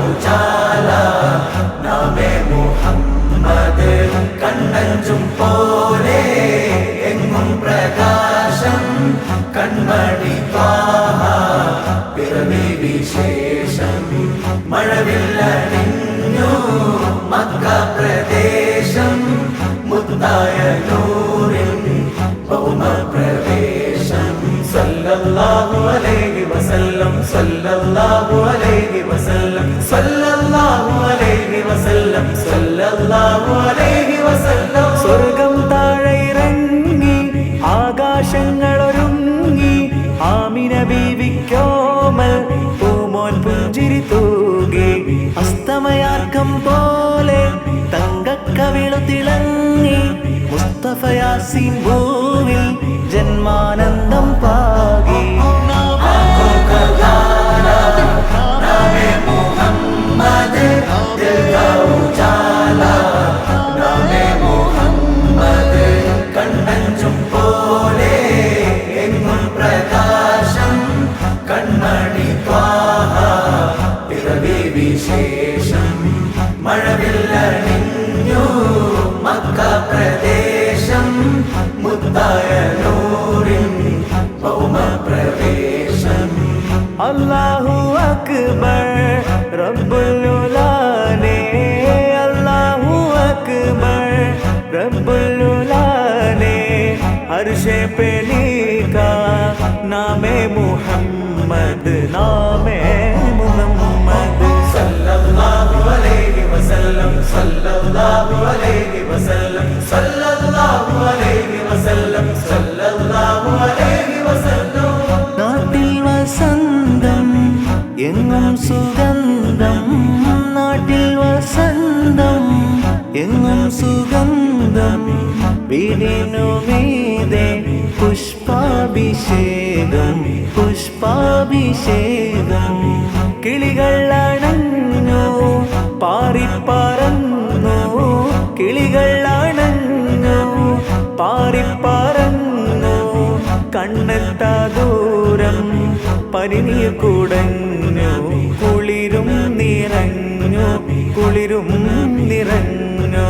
ഉജാല നാമേ മുഹമ്മദ് കണ്ണഞ്ചും പോലെ എങ്ങും പ്രകാശം കൺമണി ത്വാഹ പിറവി വിശേഷം മഴവില്ലണിഞ്ഞു മക്ക പ്രദേശം മുത്തായ നൂറിൻ ഭൗമ പ്രവേശം സല്ലല്ലാഹു അലൈഹി വസല്ലം സല്ലല്ലാഹു അലൈഹി വസല്ലം സല്ലല്ലാഹു അലൈഹി വസല്ലം സല്ലല്ലാഹു അലൈഹി വസല്ലം സ്വർഗം താഴെ ഇറങ്ങി ആകാശങ്ങളൊരുങ്ങി ആമിന ബീവിക്കോമൽ പൂമോൻ പുഞ്ചിരി തൂകി അസ്തമയാർക്കം പോലെ തങ്കക്കവിളു തിളങ്ങി മുസ്തഫ യാസീൻ ഭൂവിൽ ജന്മാനന്ദം പാകി നാമേ മുഹമ്മദ് ദിൽ കാ ഉജാല നാമേ മുഹമ്മദ് കണ്ണഞ്ചും പോലെ എങ്ങും പ്രകാശം കൺമണി ത്വാഹ പിറവി വിശേഷം മഴവില്ലണിഞ്ഞു മക്ക പ്രദേശം മുത്തായ നൂറിൻ ഭൗമ പ്രവേശം അല്ലാഹു അക്ബർ റബ്ബുൽ ഉലാനെ അല്ലാഹു അക്ബർ റബ്ബുൽ ഉലാനെ അർശേ पे लिखा नामे मुहम्मद नामे मुहम्मद सल्लल्लाहु अलैहि वसल्लम सल्लल्लाहु अलैहि वसल्लम सल्लल्लाहु अलैहि वसल्लम सल्लल्लाहु अलैहि वसल्लम നാട്ടിൽ വസന്തം എങ്ങും സുഗന്ധം നാട്ടിൽ വസന്തം എങ്ങും സുഗന്ധം വീടിനു മീതെ പുഷ്പാഭിഷേകം പുഷ്പാഭിഷേകം കിളികൾ അണഞ്ഞു പാറിപ്പറന്നു കിളികൾ അണഞ്ഞു പാറിപ്പറന്നു കണ്ണെത്താ ദൂരം പരിനീർ കുടഞ്ഞു കുളിരും നിറഞ്ഞു കുളിരും നിറഞ്ഞു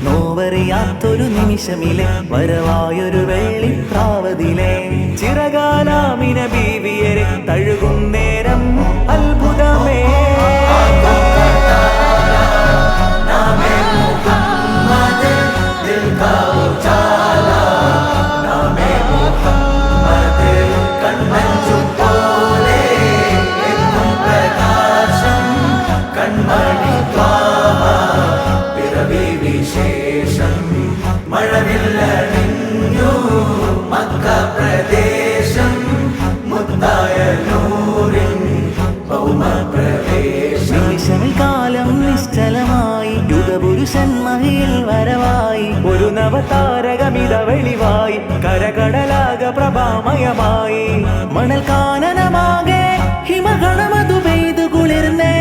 നോവറിയാത്തൊരു നിമിഷമിലെ വരവായൊരു വെള്ളിപ്രാവതിലെ ചിറകാലാമിന ബീവിയരെ തഴുകും നേരം അത്ഭുതമേ നാമേ മുഹമ്മദ് ദിൽ കാ ഉജാല നാമേ മുഹമ്മദ് കണ്ണഞ്ചും പോലെ എങ്ങും പ്രകാശം കൺമണി ത്വാഹ പിറവി വിശേഷം മഴവില്ലണിഞ്ഞു മക്ക പ്രദേശം മുത്തായ നൂറിൻ ഭൗമ പ്രവേശം നിമിഷമിൽ കാലം നിശ്ചലമായി യുഗപുരുഷൻ മഹിയിൽ വരവായി ഒരു നവതാരകമിത വെളിവായി കരകടലാക പ്രഭാമയമായി മണൽ കാനനമാകെ ഹിമഗണമതു പെയ്തു കുളിർന്നേ